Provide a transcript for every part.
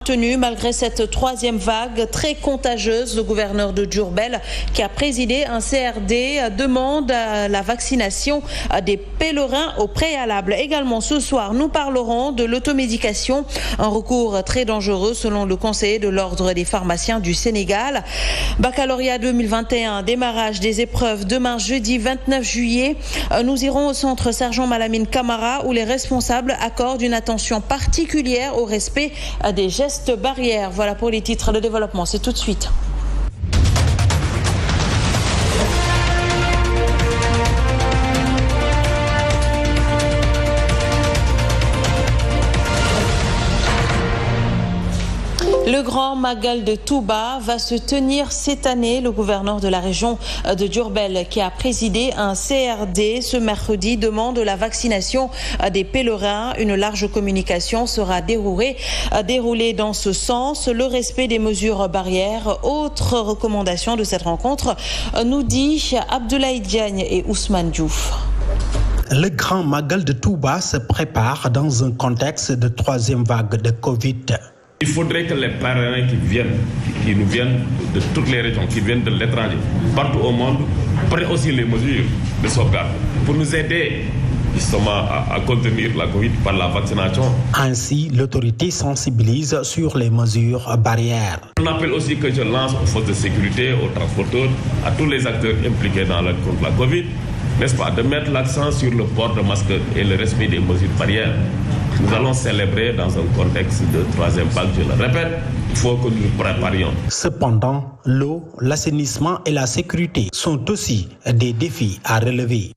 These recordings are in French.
Tenu malgré cette troisième vague très contagieuse, le gouverneur de Diourbel, qui a présidé un CRD, demande la vaccination des pèlerins au préalable. Également ce soir, nous parlerons de l'automédication, un recours très dangereux selon le conseiller de l'ordre des pharmaciens du Sénégal. Baccalauréat 2021, démarrage des épreuves demain jeudi 29 juillet. Nous irons au centre Sergent Malamine Camara où les responsables accordent une attention particulière au respect des gestes barrières. Voilà pour les titres de développement. C'est tout de suite. Le grand Magal de Touba va se tenir cette année. Le gouverneur de la région de Diourbel, qui a présidé un CRD ce mercredi, demande la vaccination des pèlerins. Une large communication sera déroulée dans ce sens. Le respect des mesures barrières. Autre recommandation de cette rencontre, nous dit Abdoulaye Diagne et Ousmane Diouf. Le grand Magal de Touba se prépare dans un contexte de troisième vague de Covid. Il faudrait que les pèlerins qui nous viennent de toutes les régions, qui viennent de l'étranger, partout au monde, prennent aussi les mesures de sauvegarde pour nous aider justement à contenir la Covid par la vaccination. Ainsi, l'autorité sensibilise sur les mesures barrières. Un appel aussi que je lance aux forces de sécurité, aux transporteurs, à tous les acteurs impliqués dans la contre la Covid, n'est-ce pas, de mettre l'accent sur le port de masque et le respect des mesures barrières. Nous allons célébrer dans un contexte de troisième vague, je le répète, il faut que nous préparions. Cependant, l'eau, l'assainissement et la sécurité sont aussi des défis à relever.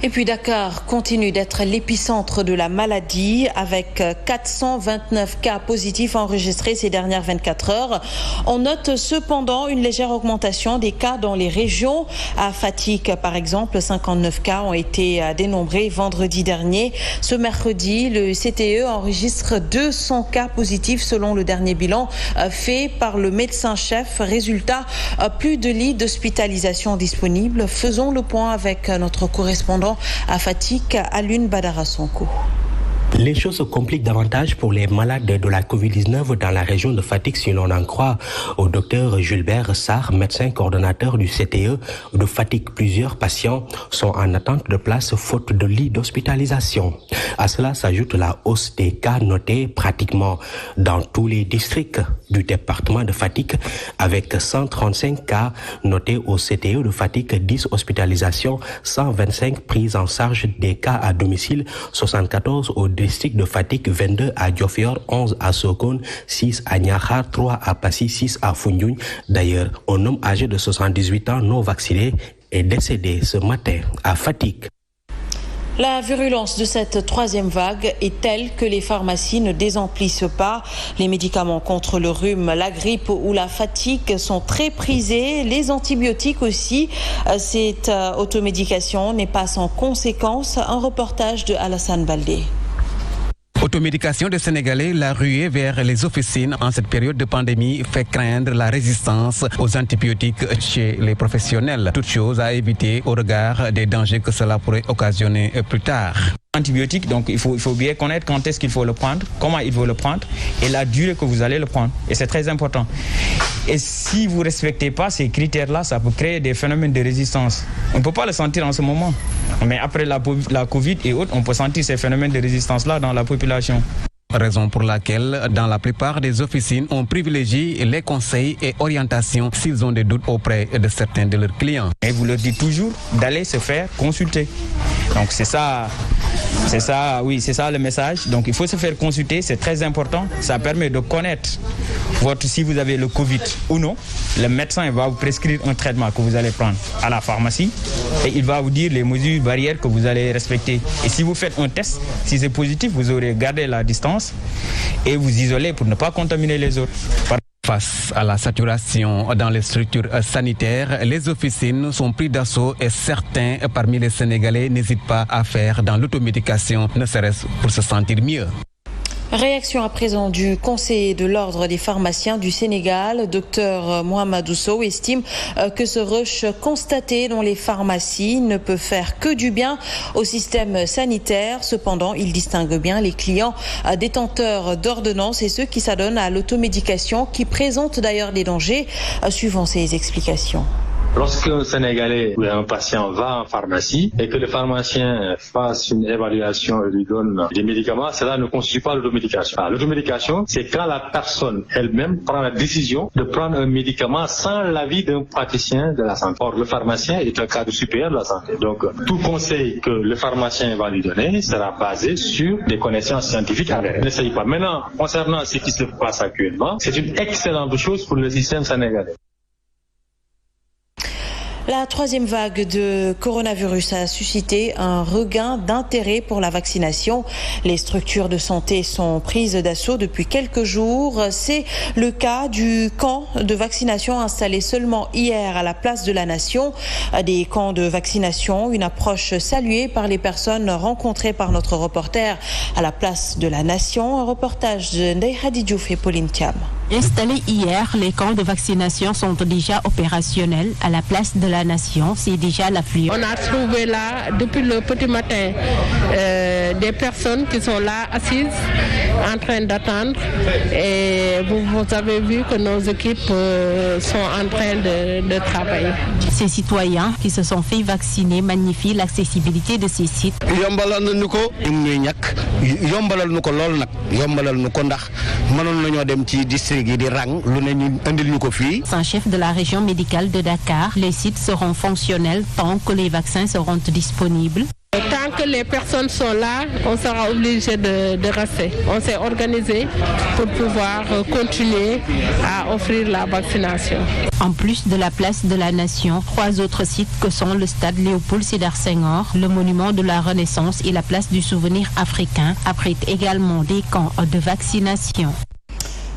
Et puis Dakar continue d'être l'épicentre de la maladie avec 429 cas positifs enregistrés ces dernières 24 heures. On note cependant une légère augmentation des cas dans les régions. À Fatick, par exemple, 59 cas ont été dénombrés vendredi dernier. Ce mercredi, le CTE enregistre 200 cas positifs selon le dernier bilan fait par le médecin-chef. Résultat, plus de lits d'hospitalisation disponibles. Faisons le point avec notre correspondant à Fatick, Alun Badara Sonko. Les choses se compliquent davantage pour les malades de la Covid-19 dans la région de Fatick, si l'on en croit au docteur Gilbert Sarr, médecin coordonnateur du CTE de Fatick. Plusieurs patients sont en attente de place faute de lit d'hospitalisation. À cela s'ajoute la hausse des cas notés pratiquement dans tous les districts du département de Fatick, avec 135 cas notés au CTE de Fatick, 10 hospitalisations, 125 prises en charge des cas à domicile, 74 au district de Fatick, 22 à Diofior, 11 à Sokone, 6 à Niakhar, 3 à Passy, 6 à Foundiougne. D'ailleurs, un homme âgé de 78 ans non vacciné est décédé ce matin à Fatick. La virulence de cette troisième vague est telle que les pharmacies ne désemplissent pas. Les médicaments contre le rhume, la grippe ou la fatigue sont très prisés. Les antibiotiques aussi. Cette automédication n'est pas sans conséquence. Un reportage de Alassane Baldé. Automédication des Sénégalais, la ruée vers les officines en cette période de pandémie fait craindre la résistance aux antibiotiques chez les professionnels. Toute chose à éviter au regard des dangers que cela pourrait occasionner plus tard. Antibiotique, donc il faut bien connaître quand est-ce qu'il faut le prendre, comment il faut le prendre et la durée que vous allez le prendre. Et c'est très important. Et si vous ne respectez pas ces critères-là, ça peut créer des phénomènes de résistance. On ne peut pas le sentir en ce moment. Mais après la Covid et autres, on peut sentir ces phénomènes de résistance-là dans la population. Raison pour laquelle, dans la plupart des officines, on privilégie les conseils et orientations s'ils ont des doutes auprès de certains de leurs clients. Et vous leur dites toujours d'aller se faire consulter. Donc c'est ça le message. Donc il faut se faire consulter, c'est très important. Ça permet de connaître si vous avez le Covid ou non. Le médecin va vous prescrire un traitement que vous allez prendre à la pharmacie et il va vous dire les mesures barrières que vous allez respecter. Et si vous faites un test, si c'est positif, vous aurez gardé la distance et vous isoler pour ne pas contaminer les autres. Face à la saturation dans les structures sanitaires, les officines sont pris d'assaut et certains parmi les Sénégalais n'hésitent pas à faire dans l'automédication, ne serait-ce pour se sentir mieux. Réaction à présent du conseiller de l'ordre des pharmaciens du Sénégal. Dr Mohamedou Sow estime que ce rush constaté dans les pharmacies ne peut faire que du bien au système sanitaire. Cependant, il distingue bien les clients détenteurs d'ordonnances et ceux qui s'adonnent à l'automédication, qui présentent d'ailleurs des dangers, suivant ses explications. Lorsqu'un Sénégalais ou un patient va en pharmacie et que le pharmacien fasse une évaluation et lui donne des médicaments, cela ne constitue pas l'automédication. L'automédication, c'est quand la personne elle-même prend la décision de prendre un médicament sans l'avis d'un praticien de la santé. Or, le pharmacien est un cadre supérieur de la santé. Donc, tout conseil que le pharmacien va lui donner sera basé sur des connaissances scientifiques avérées. Ne s'agit pas. Maintenant, concernant ce qui se passe actuellement, c'est une excellente chose pour le système sénégalais. La troisième vague de coronavirus a suscité un regain d'intérêt pour la vaccination. Les structures de santé sont prises d'assaut depuis quelques jours. C'est le cas du camp de vaccination installé seulement hier à la place de la Nation. Des camps de vaccination, une approche saluée par les personnes rencontrées par notre reporter à la place de la Nation. Un reportage de Ndeye Hadi Diouf et Pauline Thiam. Installés hier, les camps de vaccination sont déjà opérationnels à la place de la Nation. C'est déjà l'affluence. On a trouvé là, depuis le petit matin, des personnes qui sont là assises, en train d'attendre. Et vous avez vu que nos équipes sont en train de travailler. Ces citoyens qui se sont fait vacciner magnifient l'accessibilité de ces sites. Sans chef de la région médicale de Dakar, les sites seront fonctionnels tant que les vaccins seront disponibles. Tant que les personnes sont là, on sera obligé de rester. On s'est organisé pour pouvoir continuer à offrir la vaccination. En plus de la place de la Nation, 3 autres sites que sont le stade Léopold Sédar Senghor, le monument de la Renaissance et la place du souvenir africain abritent également des camps de vaccination.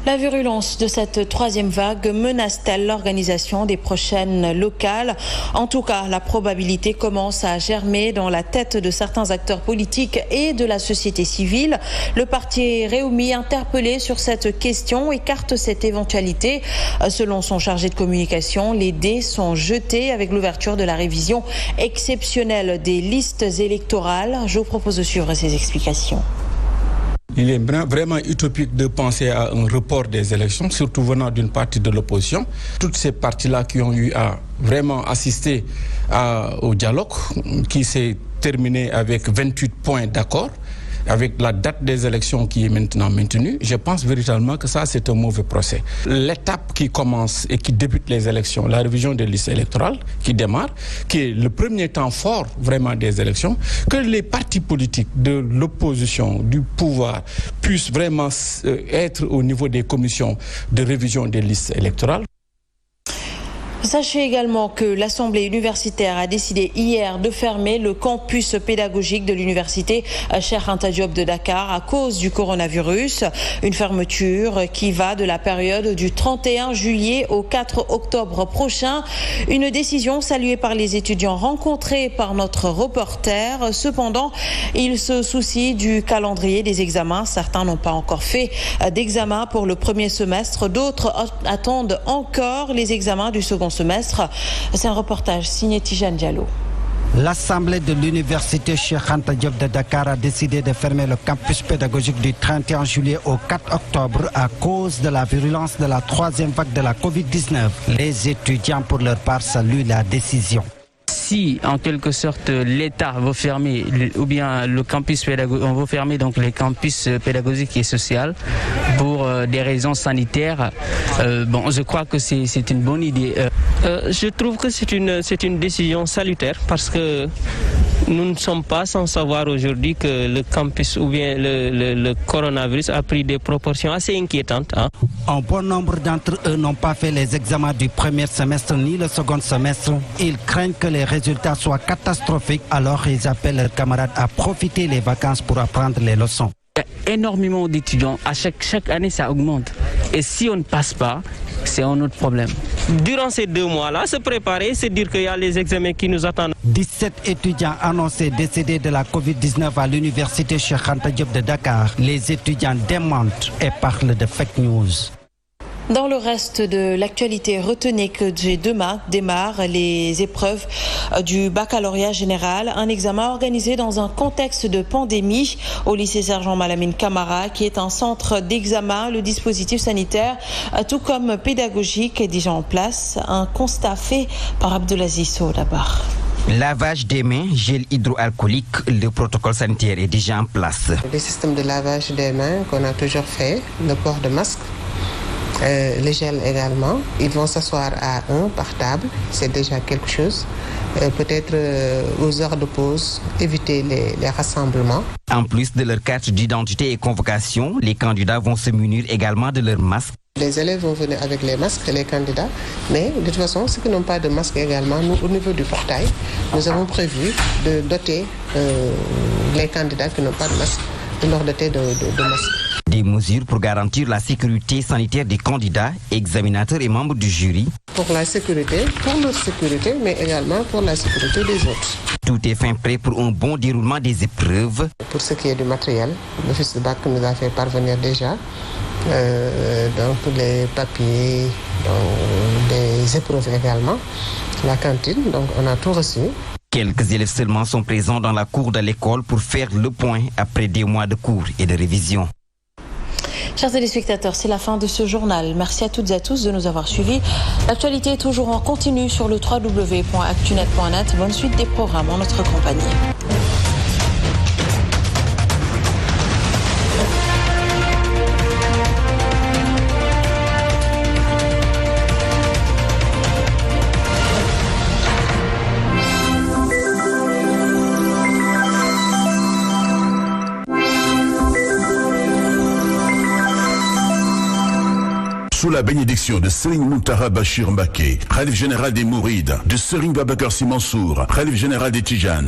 La virulence de cette troisième vague menace-t-elle l'organisation des prochaines locales? En tout cas, la probabilité commence à germer dans la tête de certains acteurs politiques et de la société civile. Le parti Rewmi, interpellé sur cette question, écarte cette éventualité. Selon son chargé de communication, les dés sont jetés avec l'ouverture de la révision exceptionnelle des listes électorales. Je vous propose de suivre ces explications. Il est vraiment utopique de penser à un report des élections, surtout venant d'une partie de l'opposition. Toutes ces parties-là qui ont eu à vraiment assister au dialogue, qui s'est terminé avec 28 points d'accord, avec la date des élections qui est maintenant maintenue, je pense véritablement que ça, c'est un mauvais procès. L'étape qui commence et qui débute les élections, la révision des listes électorales qui démarre, qui est le premier temps fort vraiment des élections, que les partis politiques de l'opposition, du pouvoir, puissent vraiment être au niveau des commissions de révision des listes électorales. Sachez également que l'Assemblée universitaire a décidé hier de fermer le campus pédagogique de l'université Cheikh Anta Diop de Dakar à cause du coronavirus. Une fermeture qui va de la période du 31 juillet au 4 octobre prochain. Une décision saluée par les étudiants rencontrés par notre reporter. Cependant, ils se soucient du calendrier des examens. Certains n'ont pas encore fait d'examen pour le premier semestre. D'autres attendent encore les examens du second semestre. C'est un reportage signé Tijane Diallo. L'Assemblée de l'université Cheikh Anta Diop de Dakar a décidé de fermer le campus pédagogique du 31 juillet au 4 octobre à cause de la virulence de la troisième vague de la Covid-19. Les étudiants, pour leur part, saluent la décision. Si en quelque sorte l'État veut fermer ou bien le campus pédagogique, on veut fermer donc les campus pédagogiques et sociaux pour des raisons sanitaires, je crois que c'est une bonne idée. Je trouve que c'est une décision salutaire parce que nous ne sommes pas sans savoir aujourd'hui que le campus ou bien le coronavirus a pris des proportions assez inquiétantes. Un bon nombre d'entre eux n'ont pas fait les examens du premier semestre ni le second semestre. Ils craignent que les résultats soient catastrophiques, alors ils appellent leurs camarades à profiter des vacances pour apprendre les leçons. Il y a énormément d'étudiants, à chaque année ça augmente. Et si on ne passe pas, c'est un autre problème. durant ces 2 mois-là, se préparer, c'est dire qu'il y a les examens qui nous attendent. 17 étudiants annoncés décédés de la Covid-19 à l'université Cheikh Anta Diop de Dakar. Les étudiants démentent et parlent de fake news. Dans le reste de l'actualité, retenez que demain démarrent les épreuves du baccalauréat général, un examen organisé dans un contexte de pandémie au lycée Sergent Malamine Camara, qui est un centre d'examen. Le dispositif sanitaire, tout comme pédagogique, est déjà en place. Un constat fait par Abdelaziz Sow d'abord. Lavage des mains, gel hydroalcoolique, le protocole sanitaire est déjà en place. Le système de lavage des mains qu'on a toujours fait, le port de masque, le gel également. Ils vont s'asseoir à 1 par table, c'est déjà quelque chose. Peut-être aux heures de pause, éviter les rassemblements. En plus de leur carte d'identité et convocation, les candidats vont se munir également de leur masque. Les élèves vont venir avec les masques, les candidats, mais de toute façon, ceux qui n'ont pas de masque également, nous, au niveau du portail, nous avons prévu de doter les candidats qui n'ont pas de masque, de leur doter de masques. Des mesures pour garantir la sécurité sanitaire des candidats, examinateurs et membres du jury. Pour la sécurité, pour leur sécurité, mais également pour la sécurité des autres. Tout est fin prêt pour un bon déroulement des épreuves. Pour ce qui est du matériel, l'office de bac nous a fait parvenir déjà donc les papiers, donc des épreuves également, la cantine, donc on a tout reçu. Quelques élèves seulement sont présents dans la cour de l'école pour faire le point après des mois de cours et de révision. Chers téléspectateurs, c'est la fin de ce journal. Merci à toutes et à tous de nous avoir suivis. L'actualité est toujours en continu sur le www.actunet.net. Bonne suite des programmes en notre compagnie. Sous la bénédiction de Serigne Mountakha Bachir Mbacké, khalife général des Mourides, de Serigne Babacar Sy Mansour, khalife général des Tijanes,